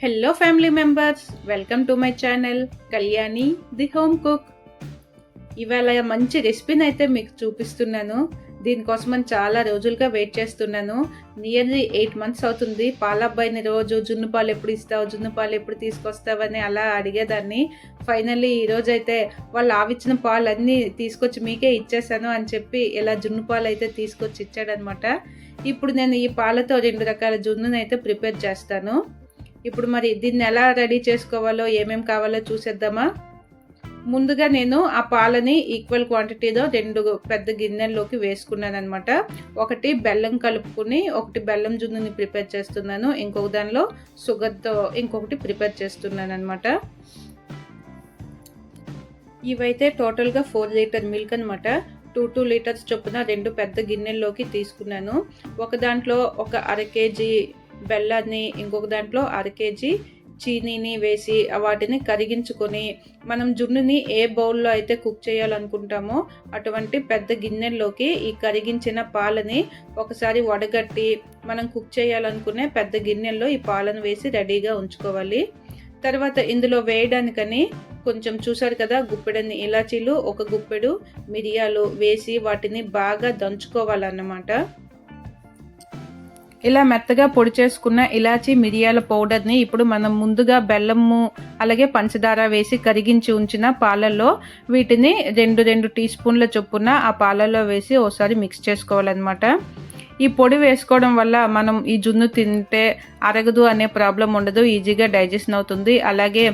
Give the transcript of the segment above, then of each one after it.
Hello family members, welcome to my channel Kalyani the home cook. ఇవాళ మంచి రెసిపీని అయితే మీకు చూపిస్తున్నాను. దీనికోసం చాలా రోజులుగా వెయిట్ చేస్తున్నాను. నియర్లీ 8 months అవుతుంది. పాలబ్బాయిని రోజు జున్ను పాలు ఎప్పుడు ఇస్తావు, జున్ను పాలు ఎప్పుడు తీసుకొస్తావని అలా అడిగేదాన్ని. ఫైనల్లీ ఈరోజు అయితే వాళ్ళు ఆవిచ్చిన పాలు అన్నీ తీసుకొచ్చి మీకే ఇచ్చేసాను అని చెప్పి ఇలా జున్ను పాలు అయితే తీసుకొచ్చి ఇచ్చాడనమాట. ఇప్పుడు నేను ఈ పాలతో 2 రకాల జున్నుని అయితే ప్రిపేర్ చేస్తాను. ఇప్పుడు మరి దీన్ని ఎలా రెడీ చేసుకోవాలో ఏమేమి కావాలో చూసేద్దామా. ముందుగా నేను ఆ పాలని ఈక్వల్ క్వాంటిటీలో 2 పెద్ద గిన్నెల్లోకి వేసుకున్నాను అనమాట. ఒకటి బెల్లం కలుపుకుని ఒకటి బెల్లం జున్నుని ప్రిపేర్ చేస్తున్నాను, ఇంకొక దానిలో షుగర్తో ఇంకొకటి ప్రిపేర్ చేస్తున్నాను అనమాట. ఇవైతే టోటల్గా 4 లీటర్ మిల్క్ అనమాట. 2 లీటర్స్ చొప్పున 2 పెద్ద గిన్నెల్లోకి తీసుకున్నాను. ఒక దాంట్లో ఒక 1/2 kg బెల్లాన్ని, ఇంకొక దాంట్లో 1/2 kg చీనీని వేసి వాటిని కరిగించుకొని మనం జున్నుని ఏ బౌల్లో అయితే కుక్ చేయాలనుకుంటామో అటువంటి పెద్ద గిన్నెల్లోకి ఈ కరిగించిన పాలని ఒకసారి వడగట్టి మనం కుక్ చేయాలనుకునే పెద్ద గిన్నెల్లో ఈ పాలను వేసి రెడీగా ఉంచుకోవాలి. తర్వాత ఇందులో వేయడానికని కొంచెం చూసారు కదా, గుప్పెడన్ని ఇలాచీలు, ఒక గుప్పెడు మిరియాలు వేసి వాటిని బాగా దంచుకోవాలన్నమాట. ఇలా మెత్తగా పొడి చేసుకున్న ఇలాచీ మిరియాల పౌడర్ని ఇప్పుడు మనం ముందుగా బెల్లము అలాగే పంచదార వేసి కరిగించి ఉంచిన పాలల్లో వీటిని 2 టీ స్పూన్ల చొప్పున ఆ పాలల్లో వేసి ఒకసారి మిక్స్ చేసుకోవాలన్నమాట. ఈ పొడి వేసుకోవడం వల్ల మనం ఈ జున్ను తింటే అరగదు అనే ప్రాబ్లం ఉండదు, ఈజీగా డైజెషన్ అవుతుంది. అలాగే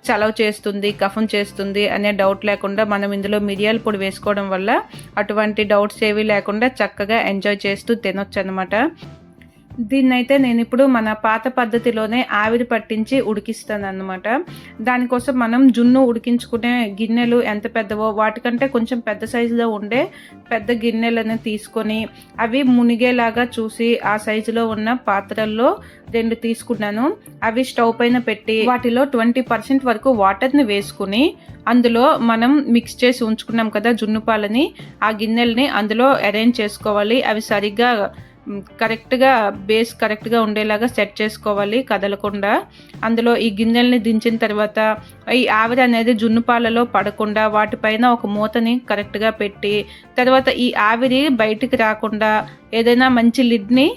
చలవ చేస్తుంది, కఫం చేస్తుంది అనే డౌట్ లేకుండా మనం ఇందులో మిరియాల పొడి వేసుకోవడం వల్ల అటువంటి డౌట్స్ ఏవి లేకుండా చక్కగా ఎంజాయ్ చేస్తూ తినొచ్చు అనమాట. దీన్నైతే నేను ఇప్పుడు మన పాత పద్ధతిలోనే ఆవిరి పట్టించి ఉడికిస్తాను అన్నమాట. దానికోసం మనం జున్ను ఉడికించుకునే గిన్నెలు ఎంత పెద్దవో వాటికంటే కొంచెం పెద్ద సైజులో ఉండే పెద్ద గిన్నెలను తీసుకొని అవి మునిగేలాగా చూసి ఆ సైజులో ఉన్న పాత్రల్లో 2 తీసుకున్నాను. అవి స్టవ్ పైన పెట్టి వాటిలో 20% వరకు వాటర్ని వేసుకుని అందులో మనం మిక్స్ చేసి ఉంచుకున్నాం కదా జున్ను పాలని, ఆ గిన్నెల్ని అందులో అరేంజ్ చేసుకోవాలి. అవి సరిగ్గా కరెక్ట్గా బేస్ కరెక్ట్గా ఉండేలాగా సెట్ చేసుకోవాలి కదలకుండా. అందులో ఈ గిన్నెల్ని దించిన తర్వాత ఈ ఆవిరి అనేది జున్ను పాలలో పడకుండా వాటిపైన ఒక మూతని కరెక్ట్గా పెట్టి తర్వాత ఈ ఆవిరి బయటికి రాకుండా ఏదైనా మంచి లిడ్ని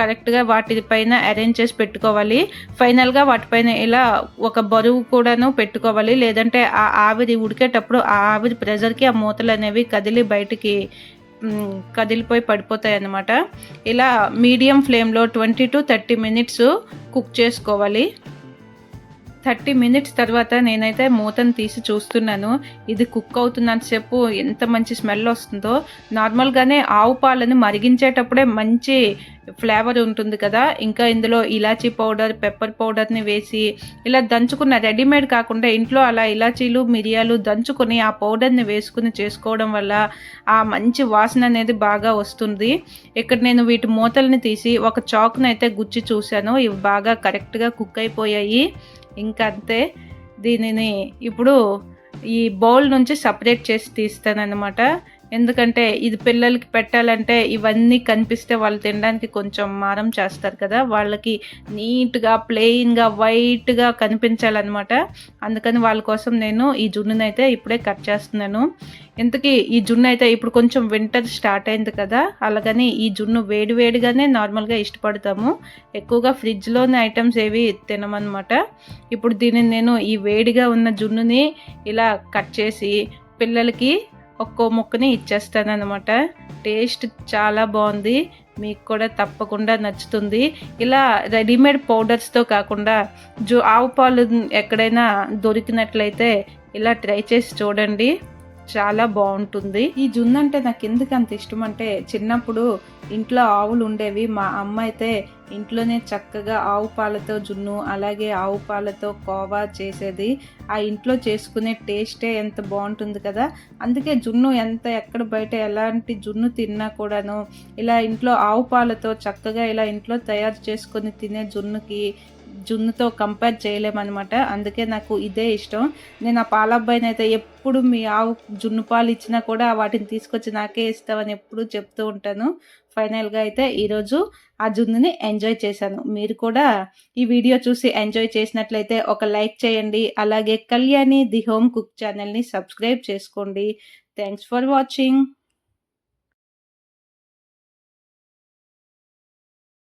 కరెక్ట్గా వాటిపైన అరేంజ్ చేసి పెట్టుకోవాలి. ఫైనల్గా వాటిపైన ఇలా ఒక బరువు కూడాను పెట్టుకోవాలి, లేదంటే ఆ ఆవిరి ఉడికేటప్పుడు ఆ ఆవిరి ప్రెజర్కి ఆ మూతలు అనేవి కదిలిపోయి పడిపోతాయి అన్నమాట. ఇలా మీడియం ఫ్లేమ్లో 20 to 30 minutes కుక్ చేసుకోవాలి. 30 minutes తర్వాత నేనైతే మూతను తీసి చూస్తున్నాను. ఇది కుక్ అవుతున్నంతసేపు ఎంత మంచి స్మెల్ వస్తుందో. నార్మల్గానే ఆవు పాలను మరిగించేటప్పుడే మంచి ఫ్లేవర్ ఉంటుంది కదా. ఇంకా ఇందులో ఇలాచీ పౌడర్, పెప్పర్ పౌడర్ని వేసి ఇలా దంచుకున్న రెడీమేడ్ కాకుండా ఇంట్లో అలా ఇలాచీలు మిరియాలు దంచుకొని ఆ పౌడర్ని వేసుకుని చేసుకోవడం వల్ల ఆ మంచి వాసన అనేది బాగా వస్తుంది. ఇక్కడ నేను వీటి మూతల్ని తీసి ఒక చాకుని అయితే గుచ్చి చూశాను. ఇవి బాగా కరెక్ట్గా కుక్ అయిపోయాయి. ఇంకా అంతే. దీనిని ఇప్పుడు ఈ బౌల్ నుంచి సపరేట్ చేసి తీస్తానన్నమాట. ఎందుకంటే ఇది పిల్లలకి పెట్టాలంటే ఇవన్నీ కనిపిస్తే వాళ్ళు తినడానికి కొంచెం మారం చేస్తారు కదా, వాళ్ళకి నీట్గా ప్లెయిన్గా వైట్గా కనిపించాలన్నమాట. అందుకని వాళ్ళ కోసం నేను ఈ జున్నునైతే ఇప్పుడే కట్ చేస్తున్నాను. ఇంతకీ ఈ జున్ను అయితే ఇప్పుడు కొంచెం వింటర్ స్టార్ట్ అయింది కదా, అలాగని ఈ జున్ను వేడివేడిగానే నార్మల్గా ఇష్టపడతాము. ఎక్కువగా ఫ్రిడ్జ్లోని ఐటమ్స్ ఏవి తినమన్నమాట. ఇప్పుడు దీనిని నేను ఈ వేడిగా ఉన్న జున్నుని ఇలా కట్ చేసి పిల్లలకి ఒక్కో ముక్కని ఇచ్చేస్తానన్నమాట. టేస్ట్ చాలా బాగుంది, మీకు కూడా తప్పకుండా నచ్చుతుంది. ఇలా రెడీమేడ్ పౌడర్స్తో కాకుండా ఆవు పాలు ఎక్కడైనా దొరికినట్లయితే ఇలా ట్రై చేసి చూడండి, చాలా బాగుంటుంది. ఈ జున్ను అంటే నాకు ఎందుకు అంత ఇష్టం అంటే, చిన్నప్పుడు ఇంట్లో ఆవులు ఉండేవి. మా అమ్మ అయితే ఇంట్లోనే చక్కగా ఆవు పాలతో జున్ను అలాగే ఆవు పాలతో కోవా చేసేది. ఆ ఇంట్లో చేసుకునే టేస్టే ఎంత బాగుంటుంది కదా. అందుకే జున్ను ఎక్కడ బయట ఎలాంటి జున్ను తిన్నా కూడాను ఇలా ఇంట్లో ఆవు పాలతో చక్కగా ఇలా ఇంట్లో తయారు చేసుకొని తినే జున్నుకి జున్నుతో కంపేర్ చేయలేమనమాట. అందుకే నాకు ఇదే ఇష్టం. నేను ఆ పాలబ్బాయినైతే ఎప్పుడు మీ ఆవు జున్ను పాలు ఇచ్చినా కూడా వాటిని తీసుకొచ్చి నాకే ఇస్తామని ఎప్పుడూ చెప్తూ ఉంటాను. ఫైనల్‌గా అయితే ఈరోజు ఆ జున్నుని ఎంజాయ్ చేశాను. మీరు కూడా ఈ వీడియో చూసి ఎంజాయ్ చేసినట్లయితే ఒక లైక్ చేయండి. అలాగే కళ్యాణి ది హోమ్ కుక్ ఛానల్‌ని సబ్స్క్రైబ్ చేసుకోండి. Thanks for watching.